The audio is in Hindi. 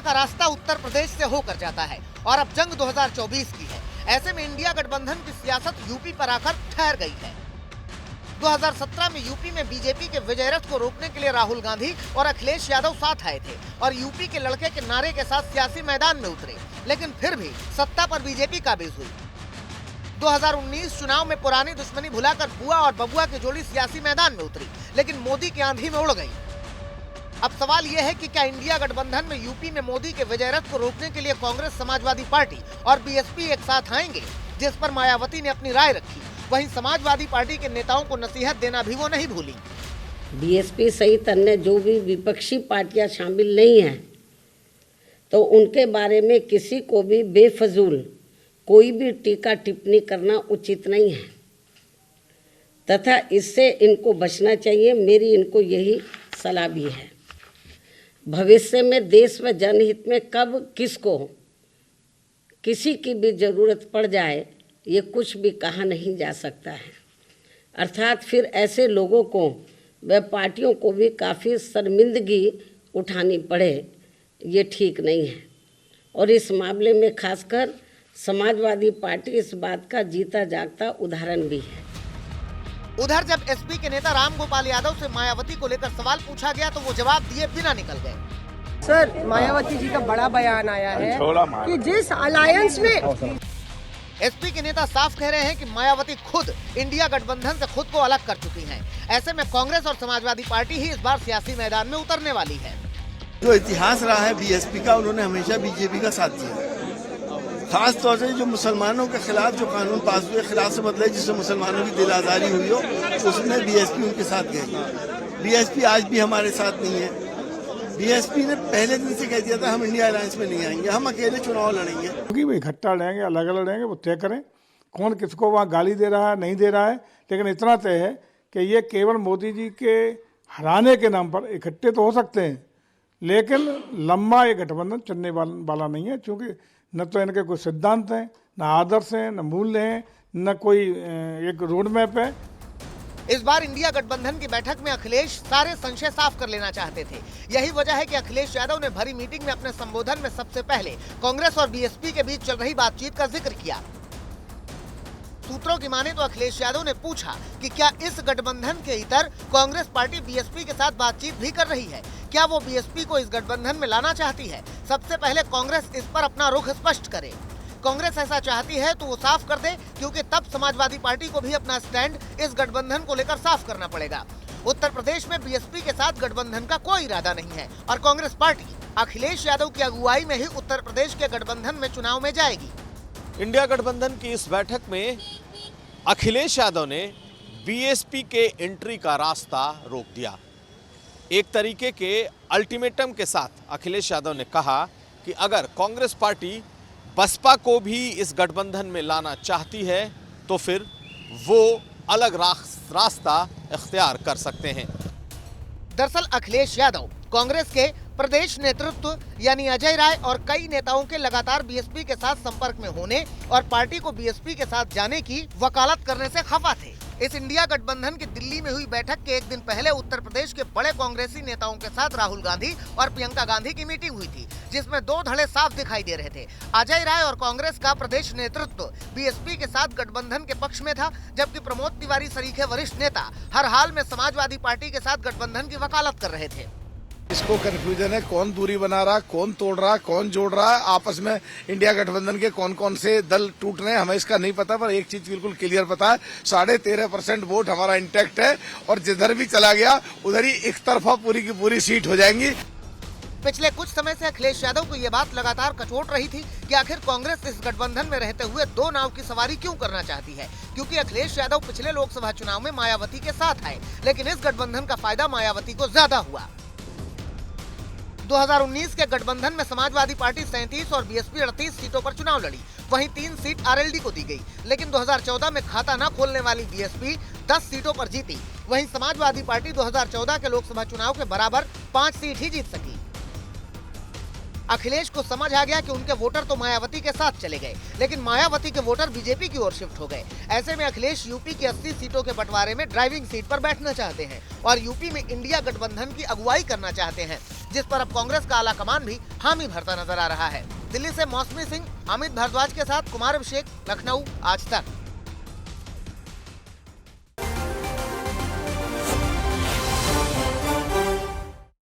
का रास्ता उत्तर प्रदेश से होकर जाता है और अब जंग 2024 की है। ऐसे में इंडिया गठबंधन की सियासत यूपी पर आकर ठहर गई है। 2017 में यूपी में बीजेपी के विजय रथ को रोकने के लिए राहुल गांधी और अखिलेश यादव साथ आए थे और यूपी के लड़के के नारे के साथ सियासी मैदान में उतरे, लेकिन फिर भी सत्ता पर बीजेपी काबिज हुई। 2019 चुनाव में पुरानी दुश्मनी भुलाकर बुआ और बबुआ की जोड़ी सियासी मैदान में उतरी, लेकिन मोदी की आंधी में उड़ गई। अब सवाल यह है कि क्या इंडिया गठबंधन में यूपी में मोदी के विजय रथ को रोकने के लिए कांग्रेस, समाजवादी पार्टी और बीएसपी एक साथ आएंगे, जिस पर मायावती ने अपनी राय रखी। वहीं समाजवादी पार्टी के नेताओं को नसीहत देना भी वो नहीं भूली। बीएसपी सहित अन्य जो भी विपक्षी पार्टियां शामिल नहीं हैं, तो उनके बारे में किसी को भी बेफजूल कोई भी टीका टिप्पणी करना उचित नहीं है तथा इससे इनको बचना चाहिए। मेरी इनको यही सलाह भी है। भविष्य में देश व जनहित में कब किसको किसी की भी ज़रूरत पड़ जाए, ये कुछ भी कहा नहीं जा सकता है। अर्थात फिर ऐसे लोगों को व पार्टियों को भी काफ़ी शर्मिंदगी उठानी पड़े, ये ठीक नहीं है। और इस मामले में खासकर समाजवादी पार्टी इस बात का जीता जागता उदाहरण भी है। उधर जब एसपी के नेता राम गोपाल यादव से मायावती को लेकर सवाल पूछा गया तो वो जवाब दिए बिना निकल गए। सर, मायावती जी का बड़ा बयान आया है कि जिस अलायंस में एसपी के नेता साफ कह रहे हैं कि मायावती खुद इंडिया गठबंधन से खुद को अलग कर चुकी हैं। ऐसे में कांग्रेस और समाजवादी पार्टी ही इस बार सियासी मैदान में उतरने वाली है। जो इतिहास रहा है बीएसपी का, उन्होंने हमेशा बीजेपी का साथ दिया। खास तौर से जो मुसलमानों के खिलाफ जो कानून पास हुए, खिलाफ से मतलब जिससे मुसलमानों की दिल आजारी हुई हो, उसमें बीएसपी उनके साथ गई। बीएसपी आज भी हमारे साथ नहीं है। बीएसपी ने पहले दिन से कह दिया था हम इंडिया अलायंस में नहीं आएंगे, हम अकेले चुनाव लड़ेंगे। क्योंकि भाई इकट्ठा लड़ेंगे, अलग अलग लड़ेंगे, वो तय करें कौन किसको वहाँ गाली दे रहा है, नहीं दे रहा है। लेकिन इतना तय है कि ये केवल मोदी जी के हराने के नाम पर इकट्ठे तो हो सकते हैं, लेकिन लंबा ये गठबंधन चलने वाला नहीं है। क्योंकि न तो इनके कोई सिद्धांत हैं, न आदर्श हैं, न मूल्य हैं, न कोई एक रोड मैप है। इस बार इंडिया गठबंधन की बैठक में अखिलेश सारे संशय साफ कर लेना चाहते थे। यही वजह है कि अखिलेश यादव ने भरी मीटिंग में अपने संबोधन में सबसे पहले कांग्रेस और बीएसपी के बीच चल रही बातचीत का जिक्र किया। सूत्रों की माने तो अखिलेश यादव ने पूछा कि क्या इस गठबंधन के इतर कांग्रेस पार्टी बीएसपी के साथ बातचीत भी कर रही है, क्या वो बीएसपी को इस गठबंधन में लाना चाहती है। सबसे पहले कांग्रेस इस पर अपना रुख स्पष्ट करे। कांग्रेस ऐसा चाहती है तो वो साफ कर दे, क्योंकि तब समाजवादी पार्टी को भी अपना स्टैंड इस गठबंधन को लेकर साफ करना पड़ेगा। उत्तर प्रदेश में बीएसपी के साथ गठबंधन का कोई इरादा नहीं है और कांग्रेस पार्टी अखिलेश यादव की अगुवाई में ही उत्तर प्रदेश के गठबंधन में चुनाव में जाएगी। इंडिया गठबंधन की इस बैठक में अखिलेश यादव ने बीएसपी के एंट्री का रास्ता रोक दिया। एक तरीके के अल्टीमेटम के साथ अखिलेश यादव ने कहा कि अगर कांग्रेस पार्टी बसपा को भी इस गठबंधन में लाना चाहती है तो फिर वो अलग रास्ता इख्तियार कर सकते हैं। दरअसल अखिलेश यादव कांग्रेस के प्रदेश नेतृत्व यानी अजय राय और कई नेताओं के लगातार बीएसपी के साथ संपर्क में होने और पार्टी को बीएसपी के साथ जाने की वकालत करने से खफा थे। इस इंडिया गठबंधन की दिल्ली में हुई बैठक के एक दिन पहले उत्तर प्रदेश के बड़े कांग्रेसी नेताओं के साथ राहुल गांधी और प्रियंका गांधी की मीटिंग हुई थी, जिसमें दो धड़े साफ दिखाई दे रहे थे। अजय राय और कांग्रेस का प्रदेश नेतृत्व बीएसपी के साथ गठबंधन के पक्ष में था, जबकि प्रमोद तिवारी सरीखे वरिष्ठ नेता हर हाल में समाजवादी पार्टी के साथ गठबंधन की वकालत कर रहे थे। इसको कंफ्यूजन है, कौन दूरी बना रहा, कौन तोड़ रहा, कौन जोड़ रहा है आपस में। इंडिया गठबंधन के कौन कौन से दल टूट रहे हैं हमें इसका नहीं पता, पर एक चीज बिल्कुल क्लियर पता है, 13.5% वोट हमारा इंटैक्ट है और जिधर भी चला गया उधर ही एक तरफा पूरी की पूरी सीट हो जाएंगी। पिछले कुछ समय से अखिलेश यादव को ये बात लगातार कचोट रही थी कि आखिर कांग्रेस इस गठबंधन में रहते हुए दो नाव की सवारी क्यों करना चाहती है, क्योंकि अखिलेश यादव पिछले लोकसभा चुनाव में मायावती के साथ आए, लेकिन इस गठबंधन का फायदा मायावती को ज्यादा हुआ। 2019 के गठबंधन में समाजवादी पार्टी 37 और बीएसपी 38 सीटों पर चुनाव लड़ी, वहीं 3 सीट आरएलडी को दी गई। लेकिन 2014 में खाता न खोलने वाली बीएसपी 10 सीटों पर जीती। वहीं समाजवादी पार्टी 2014 के लोकसभा चुनाव के बराबर 5 सीट ही जीत सकी। अखिलेश को समझ आ गया कि उनके वोटर तो मायावती के साथ चले गए, लेकिन मायावती के वोटर बीजेपी की ओर शिफ्ट हो गए। ऐसे में अखिलेश यूपी की 80 सीटों के बंटवारे में ड्राइविंग सीट पर बैठना चाहते हैं और यूपी में इंडिया गठबंधन की अगुवाई करना चाहते हैं। जिस पर अब कांग्रेस का आला कमान भी हामी भरता नजर आ रहा है। दिल्ली से मौसमी सिंह, अमित भारद्वाज के साथ कुमार अभिषेक, लखनऊ, आज तक।